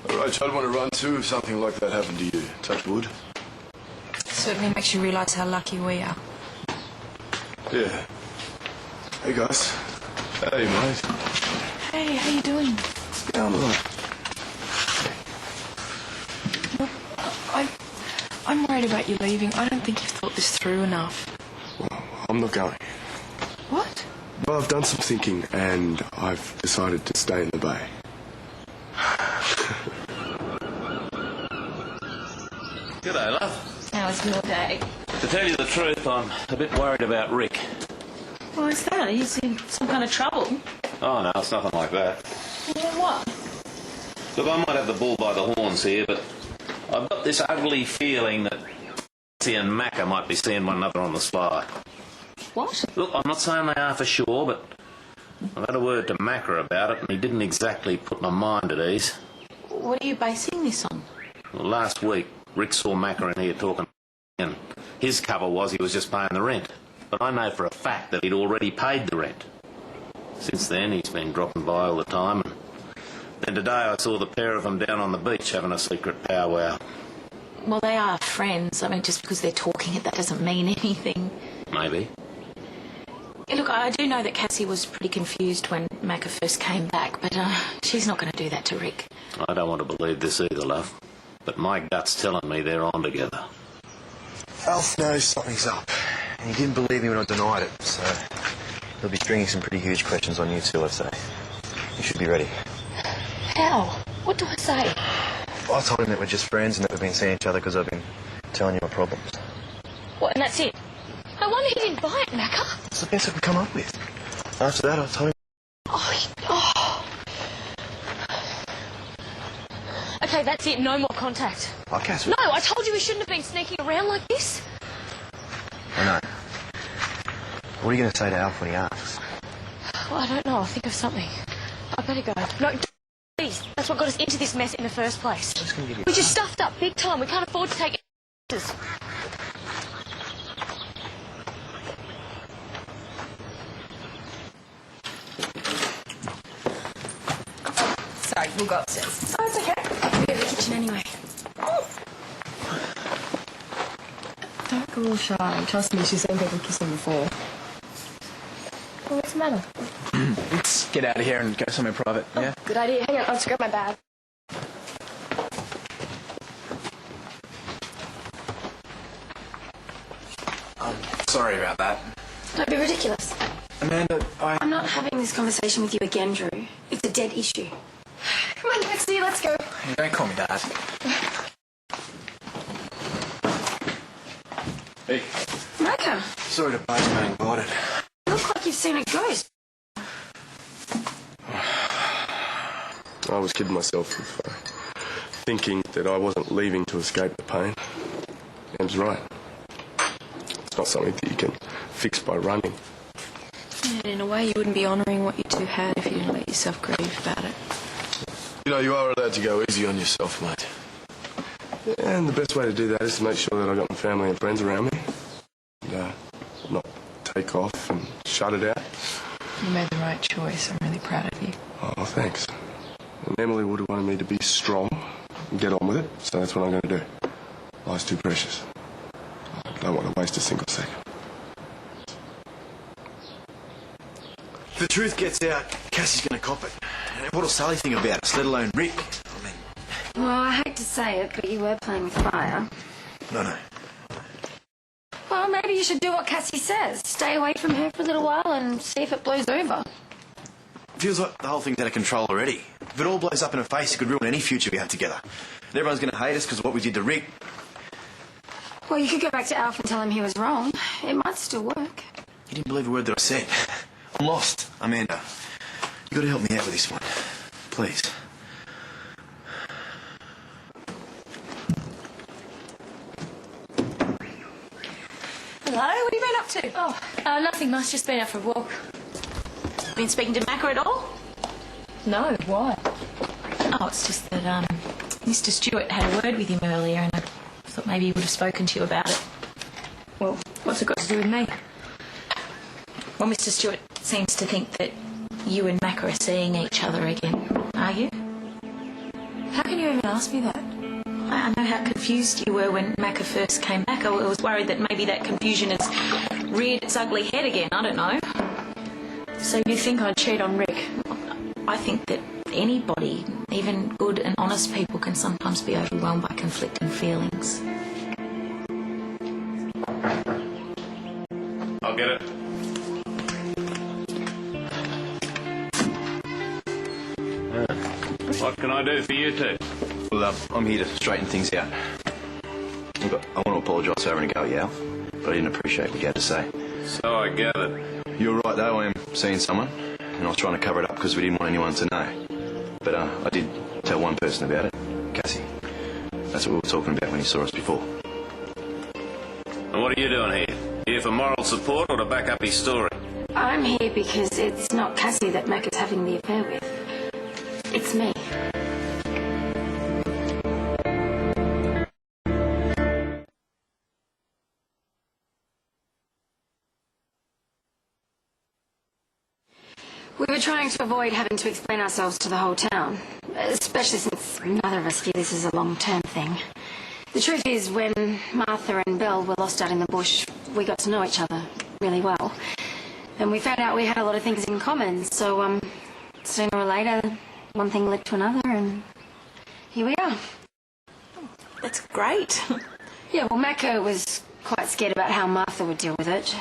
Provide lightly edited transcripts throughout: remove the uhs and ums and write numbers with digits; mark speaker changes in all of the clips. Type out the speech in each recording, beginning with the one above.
Speaker 1: All right, I'd want to run too if something like that happened to you. Touch wood.
Speaker 2: Certainly makes you realise how lucky we are.
Speaker 1: Yeah. Hey, guys. Hey, mate.
Speaker 2: Hey, how you doing?
Speaker 1: Yeah, I'm all right.
Speaker 2: I'm worried about you leaving. I don't think you've thought this through enough.
Speaker 1: Well, I'm not going.
Speaker 2: What?
Speaker 1: Well, I've done some thinking and I've decided to stay in the bay.
Speaker 3: G'day, love.
Speaker 2: How was your day?
Speaker 3: To tell you the truth, I'm a bit worried about Rick.
Speaker 2: Why's that? He's in some kind of trouble.
Speaker 3: Oh, no, it's nothing like that.
Speaker 2: Well, what?
Speaker 3: Look, I might have the bull by the horns here, but I've got this ugly feeling that he and Maca might be seeing one another on the sly.
Speaker 2: What?
Speaker 3: Look, I'm not saying they are for sure, but I've had a word to Maca about it, and he didn't exactly put my mind at ease.
Speaker 2: What are you basing this on?
Speaker 3: Well, last week, Rick saw Maca in here talking, and his cover was he was just paying the rent. But I know for a fact that he'd already paid the rent. Since then, he's been dropping by all the time, and then today I saw the pair of them down on the beach having a secret powwow.
Speaker 2: Well, they are friends. I mean, just because they're talking it, that doesn't mean anything.
Speaker 3: Maybe.
Speaker 2: Yeah, look, I do know that Cassie was pretty confused when Maca first came back, but she's not going to do that to Rick.
Speaker 3: I don't want to believe this either, love. But my gut's telling me they're on together.
Speaker 4: Alf knows something's up, and he didn't believe me when I denied it, so he'll be stringing some pretty huge questions on you two, I'd say. You should be ready.
Speaker 2: How? What do I say?
Speaker 4: I told him that we're just friends and that we've been seeing each other because I've been telling you my problems.
Speaker 2: What, and that's it? No wonder he didn't buy it, Maca.
Speaker 4: It's the best I could come up with. After that, I told him...
Speaker 2: Oh. Okay, that's it. No more contact.
Speaker 4: Oh, Cass...
Speaker 2: No, I told you we shouldn't have been sneaking around like this.
Speaker 4: I know. What are you going to say to Alf when he asks?
Speaker 2: Well, I don't know. I'll think of something. I better go. No, please. That's what got us into this mess in the first place.
Speaker 4: I'm just going to give you...
Speaker 2: We just stuffed up big time. We can't afford to take it. Sorry, we'll go upstairs. Oh, it's okay. We'll go to the kitchen anyway.
Speaker 5: Don't go all shy. Trust me, she's seen people kissing before.
Speaker 2: Well, what's the matter?
Speaker 6: Let's get out of here and go somewhere private, yeah?
Speaker 2: Good idea. Hang on, I'll just grab my bag.
Speaker 6: Sorry about that.
Speaker 2: Don't be ridiculous.
Speaker 6: Amanda,
Speaker 2: I'm not having this conversation with you again, Drew. It's a dead issue. Come on, let's go.
Speaker 6: Hey, don't call me Dad.
Speaker 1: Hey.
Speaker 2: Maca,
Speaker 4: Sorry to buzz you uninvited.
Speaker 2: you look like you've seen a ghost.
Speaker 1: I was kidding myself thinking that I wasn't leaving to escape the pain. Em's right. It's not something that you can fix by running.
Speaker 2: And in a way, you wouldn't be honouring what you two had if you didn't let yourself grieve about it.
Speaker 1: You know, you are allowed to go easy on yourself, mate. And the best way to do that is to make sure that I've got my family and friends around me. And not take off and shut it out.
Speaker 5: You made the right choice. I'm really proud of you.
Speaker 1: Oh, thanks. And Emily would have wanted me to be strong and get on with it, so that's what I'm going to do. Life's too precious. I don't want to waste a single second.
Speaker 4: If the truth gets out, Cassie's going to cop it. And what'll Sally think about us, let alone Rick? I mean...
Speaker 7: Well, I hate to say it, but you were playing with fire.
Speaker 4: No.
Speaker 7: Well, maybe you should do what Cassie says. Stay away from her for a little while and see if it blows over.
Speaker 4: Feels like the whole thing's out of control already. If it all blows up in her face, it could ruin any future we have together. And everyone's going to hate us because of what we did to Rick.
Speaker 7: Well, you could go back to Alf and tell him he was wrong. It might still work.
Speaker 4: You didn't believe a word that I said. I'm lost, Amanda. You got to help me out with this one. Please.
Speaker 2: Hello, what have you been up to? Oh, nothing much. Just been out for a walk. Been speaking to Maca at all?
Speaker 5: No, why?
Speaker 2: Oh, it's just that Mr. Stewart had a word with him earlier, and I thought maybe he would have spoken to you about it.
Speaker 5: Well, what's it got to do with me?
Speaker 2: Well, Mr. Stewart seems to think that you and Maca are seeing each other again. Are you? How can you even
Speaker 5: ask me that.
Speaker 2: I know how confused you were when Maca first came back. I was worried that maybe that confusion has reared its ugly head again. I don't know.
Speaker 5: So you think I'd cheat on Rick?
Speaker 2: I think that anybody, even good and honest people, can sometimes be overwhelmed by conflicting feelings.
Speaker 3: I'll get it. What can I do for you two?
Speaker 4: Well, I'm here to straighten things out. Look, I want to apologise for having a go at you, Al, but I didn't appreciate what you had to say.
Speaker 3: So I gathered.
Speaker 4: You're right, though. I am seeing someone, and I was trying to cover it up because we didn't want anyone to know. But I did tell one person about it, Cassie. That's what we were talking about when you saw us before.
Speaker 3: And what are you doing here? Here for moral support or to back up his story?
Speaker 7: I'm here because it's not Cassie that Mac is having the affair with. It's me. We were trying to avoid having to explain ourselves to the whole town, especially since neither of us feel this is a long-term thing. The truth is, when Martha and Bill were lost out in the bush, we got to know each other really well. And we found out we had a lot of things in common, so sooner or later, one thing led to another, and here we are.
Speaker 2: That's great.
Speaker 7: Yeah, well, Maca was quite scared about how Martha would deal with it,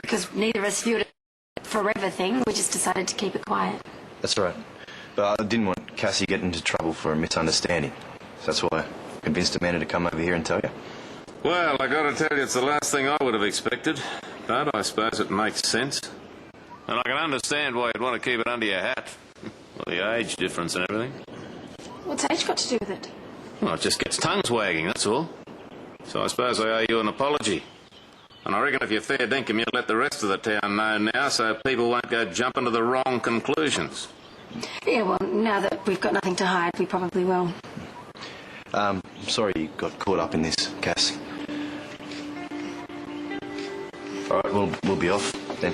Speaker 7: because neither of us viewed it forever thing. We just decided to keep it quiet.
Speaker 4: That's right. But I didn't want Cassie getting into trouble for a misunderstanding. So that's why I convinced Amanda to come over here and tell you.
Speaker 3: Well, I gotta tell you, it's the last thing I would have expected. But I suppose it makes sense. And I can understand why you'd want to keep it under your hat. Well, the age difference and everything.
Speaker 7: What's age got to do with it?
Speaker 3: Well, it just gets tongues wagging, that's all. So I suppose I owe you an apology. And I reckon if you're fair dinkum, you'll let the rest of the town know now so people won't go jumping to the wrong conclusions.
Speaker 7: Yeah, well, now that we've got nothing to hide, we probably will.
Speaker 4: I'm sorry you got caught up in this, Cass. All right, we'll be off then.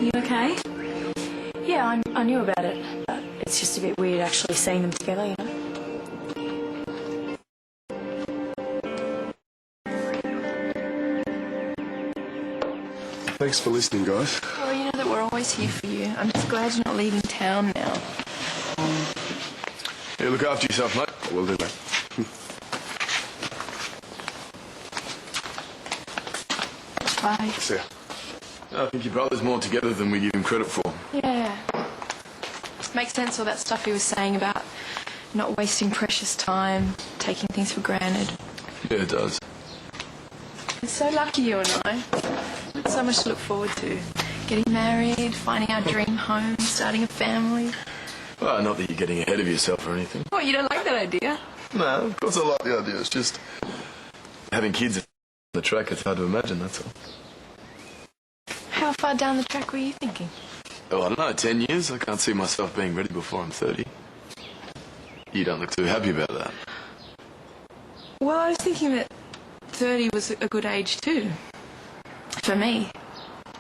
Speaker 2: You okay?
Speaker 5: Yeah, I knew about it, but it's just a bit weird actually seeing them together, you know?
Speaker 1: Thanks for listening, guys.
Speaker 5: Well, you know that we're always here for you. I'm just glad you're not leaving town now.
Speaker 1: Yeah, look after yourself, mate. I will do, mate.
Speaker 5: Bye.
Speaker 1: See ya. I think your brother's more together than we give him credit for.
Speaker 5: Yeah. Makes sense, all that stuff he was saying about not wasting precious time, taking things for granted.
Speaker 1: Yeah, it does.
Speaker 5: We're so lucky, you and I. We've so much to look forward to. Getting married, finding our dream home, starting a family.
Speaker 1: Well, not that you're getting ahead of yourself or anything.
Speaker 5: What, you don't like that idea?
Speaker 1: No, of course I like the idea. It's just having kids on the track, it's hard to imagine, that's all.
Speaker 5: How far down the track were you thinking?
Speaker 1: Oh, I don't know, 10 years? I can't see myself being ready before I'm 30. You don't look too happy about that.
Speaker 5: Well, I was thinking that 30 was a good age too. For me.